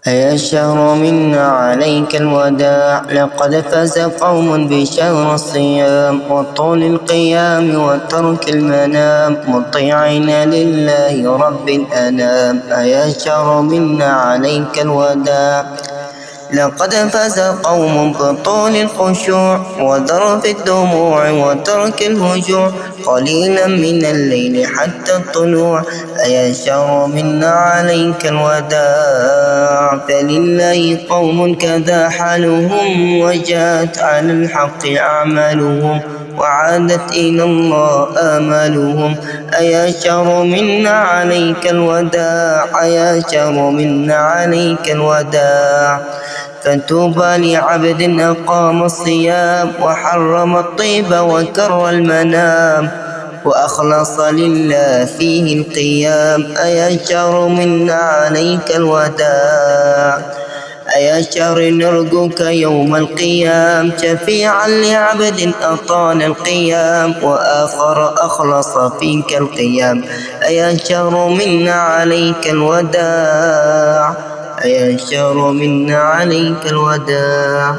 أيا الشهر منا عليك الوداع، لقد فاز قوم بشهر الصيام وطول القيام وترك المنام، مطيعين لله رب الأنام. أيا الشهر منا عليك الوداع، لقد فاز قوم بطول الخشوع وذرف الدموع وترك الهجوع، قليلا من الليل حتى الطلوع. أيا الشهر منا عليك الوداع، فلله قوم كذا حالهم، وجاءت على الحق أعمالهم، وعادت إلى الله آمالهم. أيا الشهر منا عليك الوداع، أيا الشهر منا عليك الوداع، فتوبى لعبد أقام الصيام وحرم الطيب وكر المنام، وأخلص لله فيه القيام. أيا الشهر منا عليك الوداع، أيا الشهر نرجوك يوم القيام، شفيعا لعبد أطال القيام وآخر أخلص فيك القيام. أيا الشهر منا عليك الوداع، أيا الشهر منا عليك الوداع.